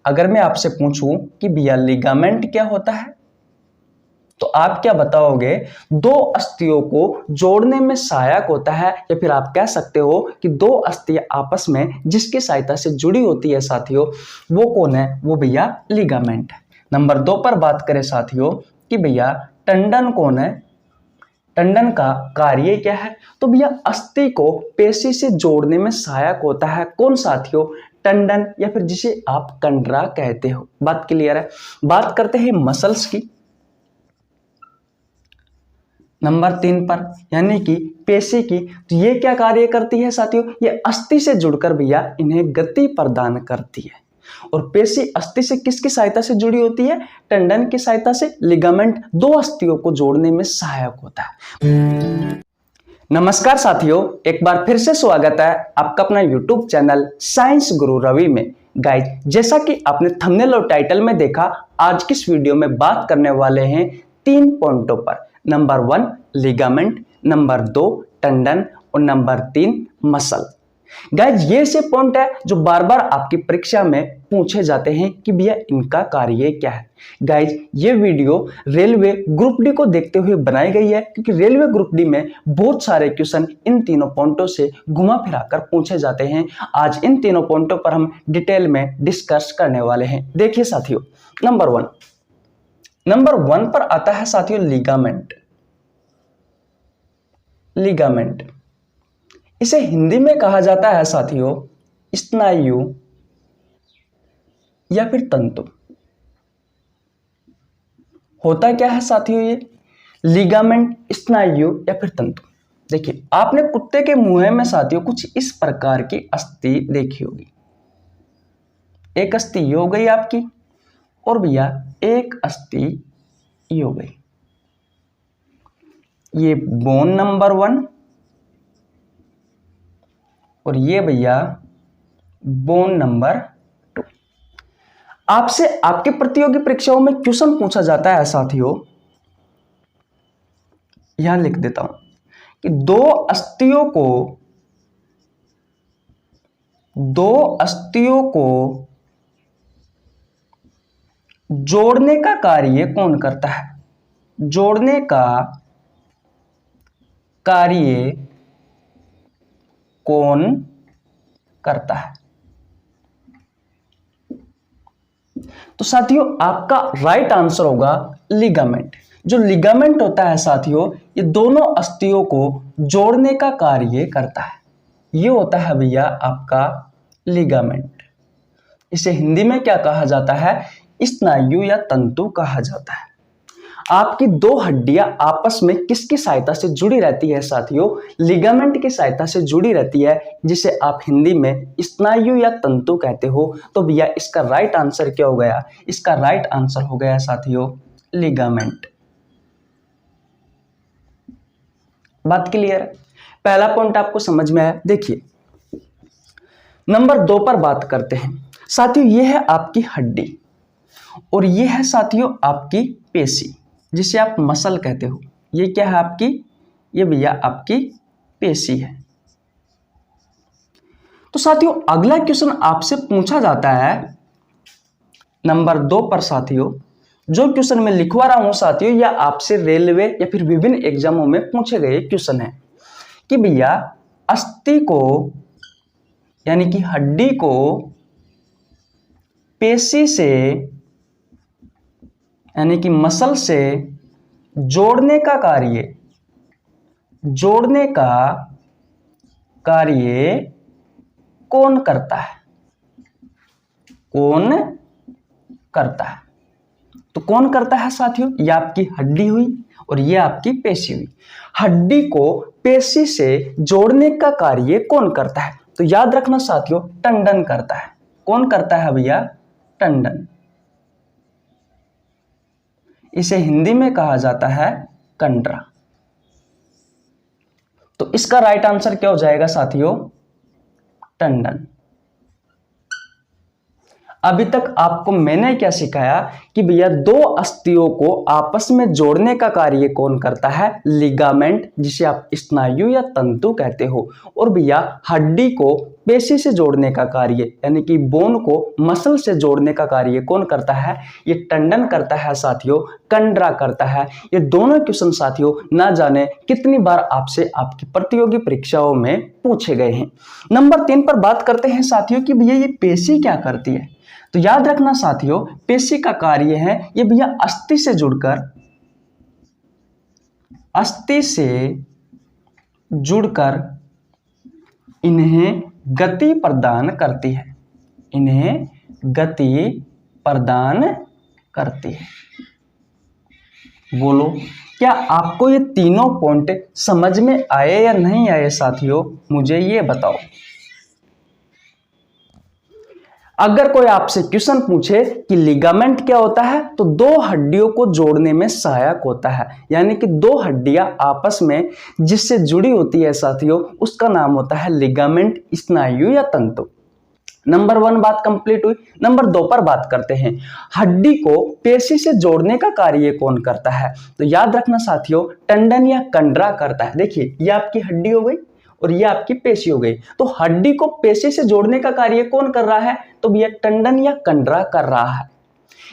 अगर मैं आपसे पूछूं कि भैया लिगामेंट क्या होता है, तो आप क्या बताओगे? दो अस्थियों को जोड़ने में सहायक होता है, या फिर आप कह सकते हो कि दो अस्थियां आपस में जिसकी सहायता से जुड़ी होती है साथियों, वो कौन है? वो भैया लिगामेंट है। नंबर 2 पर बात करें साथियों कि भैया टंडन कौन है, टंडन का कार्य क्या है? तो भैया अस्थि को पेशी से जोड़ने में सहायक होता है कौन साथियों? टंडन, या फिर जिसे आप कंडरा कहते हो। बात क्लियर है। बात करते हैं मसल्स की, नंबर 3 पर, यानी कि पेशी की। तो ये क्या कार्य करती है साथियों? ये अस्थि से जुड़कर भैया इन्हें गति प्रदान करती है। और पेशी अस्थि से किसकी सहायता से जुड़ी होती है? टेंडन की सहायता से। लिगामेंट दो अस्थियों को जोड़ने में सहायक होता है। नमस्कार साथियों, एक बार फिर से स्वागत है आपका अपना YouTube चैनल साइंस गुरु रवि में। गाइज, जैसा कि आपने थंबनेल और टाइटल में देखा, आज की इस वीडियो में बात करने वाले हैं 3 पॉइंटों पर। नंबर 1 लिगामेंट, नंबर 2 टेंडन और नंबर 3 मसल। गाइज, ये ऐसे पॉइंट है जो बार बार आपकी परीक्षा में पूछे जाते हैं कि भैया इनका कार्य क्या है। गाइज, ये वीडियो रेलवे ग्रुप डी को देखते हुए बनाई गई है, क्योंकि रेलवे ग्रुप डी में बहुत सारे क्वेश्चन इन तीनों पॉइंटों से घुमा फिराकर पूछे जाते हैं। आज इन तीनों पॉइंटों पर हम डिटेल में डिस्कस करने वाले हैं। देखिए साथियों, नंबर वन पर आता है साथियों लिगामेंट। लिगामेंट इसे हिंदी में कहा जाता है साथियों स्नायु या फिर तंतु। होता क्या है साथियों ये लिगामेंट, स्नायु या फिर तंतु? देखिए, आपने कुत्ते के मुंह में साथियों कुछ इस प्रकार की अस्थि देखी होगी। एक अस्थि ये हो गई आपकी, और भैया एक अस्थि ये हो गई। ये बोन नंबर 1 और ये भैया बोन नंबर 2। आपसे आपके प्रतियोगी परीक्षाओं में क्वेश्चन पूछा जाता है साथियों, यहां लिख देता हूं कि दो अस्थियों को जोड़ने का कार्य कौन करता है? जोड़ने का कार्य कौन करता है? तो साथियों, आपका राइट आंसर होगा लिगामेंट। जो लिगामेंट होता है साथियों, ये दोनों अस्थियों को जोड़ने का कार्य करता है। ये होता है भैया आपका लिगामेंट। इसे हिंदी में क्या कहा जाता है? स्नायु या तंतु कहा जाता है। आपकी दो हड्डियां आपस में किसकी सहायता से जुड़ी रहती है साथियों? लिगामेंट की सहायता से जुड़ी रहती है, जिसे आप हिंदी में स्नायु या तंतु कहते हो। तो भैया इसका राइट आंसर क्या हो गया? इसका राइट आंसर हो गया साथियों लिगामेंट। बात क्लियर है? पहला पॉइंट आपको समझ में आया। देखिए, नंबर 2 पर बात करते हैं साथियों। यह है आपकी हड्डी और यह है साथियों आपकी पेशी, जिसे आप मसल कहते हो। ये क्या है आपकी? ये भैया आपकी पेशी है। तो साथियों, अगला क्वेश्चन आपसे पूछा जाता है नंबर 2 पर साथियों। जो क्वेश्चन मैं लिखवा रहा हूं साथियों, या आपसे रेलवे या फिर विभिन्न एग्जामों में पूछे गए क्वेश्चन है कि भैया अस्थि को यानी कि हड्डी को पेशी से यानी कि मसल से जोड़ने का कार्य कौन करता है? कौन करता है? तो कौन करता है साथियों? ये आपकी हड्डी हुई और ये आपकी पेशी हुई। हड्डी को पेशी से जोड़ने का कार्य कौन करता है? तो याद रखना साथियों, टंडन करता है। कौन करता है भैया? टंडन। इसे हिंदी में कहा जाता है कंडरा। तो इसका राइट आंसर क्या हो जाएगा साथियों? टंडन। अभी तक आपको मैंने क्या सिखाया कि भैया दो अस्थियों को आपस में जोड़ने का कार्य कौन करता है? लिगामेंट, जिसे आप स्नायु या तंतु कहते हो। और भैया हड्डी को पेशी से जोड़ने का कार्य यानी कि बोन को मसल से जोड़ने का कार्य कौन करता है? ये टेंडन करता है साथियों, कंडरा करता है। ये दोनों क्वेश्चन साथियों ना जाने कितनी बार आपसे आपकी प्रतियोगी परीक्षाओं में पूछे गए हैं। नंबर 3 पर बात करते हैं साथियों कि भैया ये पेशी क्या करती है। तो याद रखना साथियों, पेशी का कार्य है ये भैया अस्थि से जुड़कर इन्हें गति प्रदान करती है। इन्हें गति प्रदान करती है। बोलो, क्या आपको ये तीनों पॉइंट समझ में आए या नहीं आए साथियों? मुझे ये बताओ। अगर कोई आपसे क्वेश्चन पूछे कि लिगामेंट क्या होता है, तो दो हड्डियों को जोड़ने में सहायक होता है, यानी कि दो हड्डियां आपस में जिससे जुड़ी होती है साथियों, उसका नाम होता है लिगामेंट, स्नायु या तंतु। नंबर 1 बात कंप्लीट हुई। नंबर 2 पर बात करते हैं, हड्डी को पेशी से जोड़ने का कार्य कौन करता है? तो याद रखना साथियों, टेंडन या कंडरा करता है। देखिए, ये आपकी हड्डी हो गई और ये आपकी पेशी हो गई, तो हड्डी को पेशी से जोड़ने का कार्य कौन कर रहा है? तो भैया टेंडन या कंडरा कर रहा है।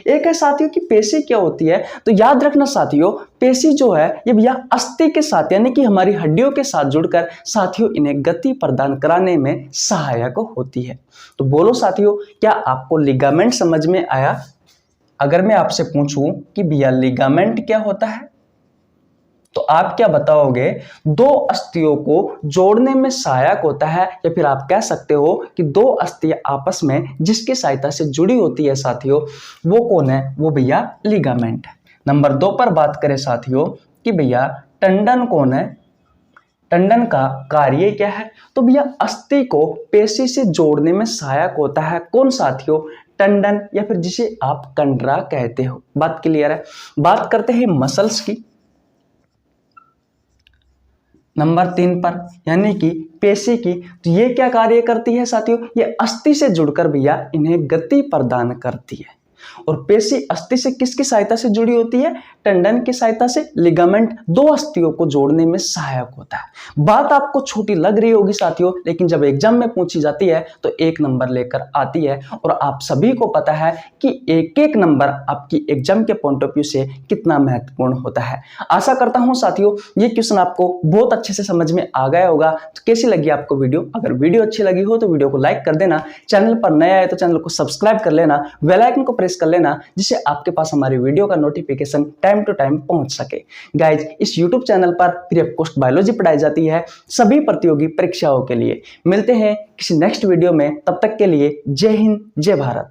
एक है साथियों कि पेशी क्या होती है, तो याद रखना साथियों, पेशी जो है ये भैया अस्थि के साथ यानी कि हमारी हड्डियों के साथ जुड़कर साथियों इन्हें गति प्रदान कराने में सहायक होती है। तो बोलो साथियों, क्या आपको लिगामेंट समझ में आया? अगर मैं आपसे पूछूं कि भैया लिगामेंट क्या होता है, तो आप क्या बताओगे? दो अस्थियों को जोड़ने में सहायक होता है, या फिर आप कह सकते हो कि दो अस्थियां आपस में जिसकी सहायता से जुड़ी होती है साथियों, वो कौन है? वो भैया लिगामेंट है। नंबर 2 पर बात करें साथियों कि भैया टेंडन कौन है? टेंडन का कार्य क्या है? तो भैया अस्थि को पेशी से जोड़ने में सहायक होता है। कौन साथियों? टेंडन, या फिर जिसे आप कंडरा कहते हो। बात क्लियर है? बात करते हैं मसल्स की। नंबर 3 पर यानी कि पेशी की, तो ये क्या कार्य करती है साथियों? ये अस्थि से जुड़कर भैया इन्हें गति प्रदान करती है। और पेशी अस्थि से किसकी सहायता से जुड़ी होती है? टेंडन की सहायता से। लिगामेंट दो अस्थियों को जोड़ने में सहायक होता है। बात आपको छोटी लग रही होगी साथियों, लेकिन जब एग्जाम में पूछी जाती है तो 1 नंबर लेकर आती है। और आप सभी को पता है कि एक एक नंबर आपकी एग्जाम के पॉइंट ऑफ व्यू से कितना महत्वपूर्ण होता है। आशा करता हूं साथियों ये क्वेश्चन आपको बहुत अच्छे से समझ में आ गया होगा। तो कैसी लगी आपको वीडियो? अगर वीडियो अच्छी लगी हो तो वीडियो को लाइक कर देना, चैनल पर नया है तो चैनल को सब्सक्राइब कर लेना, बेल आइकन को प्रेस कर लेना, जिससे आपके पास हमारी वीडियो का नोटिफिकेशन टाइम टू टाइम पहुंच सके। गाइज, इस YouTube चैनल पर फ्री ऑफ कॉस्ट बायोलॉजी पढ़ाई जाती है सभी प्रतियोगी परीक्षाओं के लिए। मिलते हैं किसी नेक्स्ट वीडियो में, तब तक के लिए जय हिंद, जय भारत।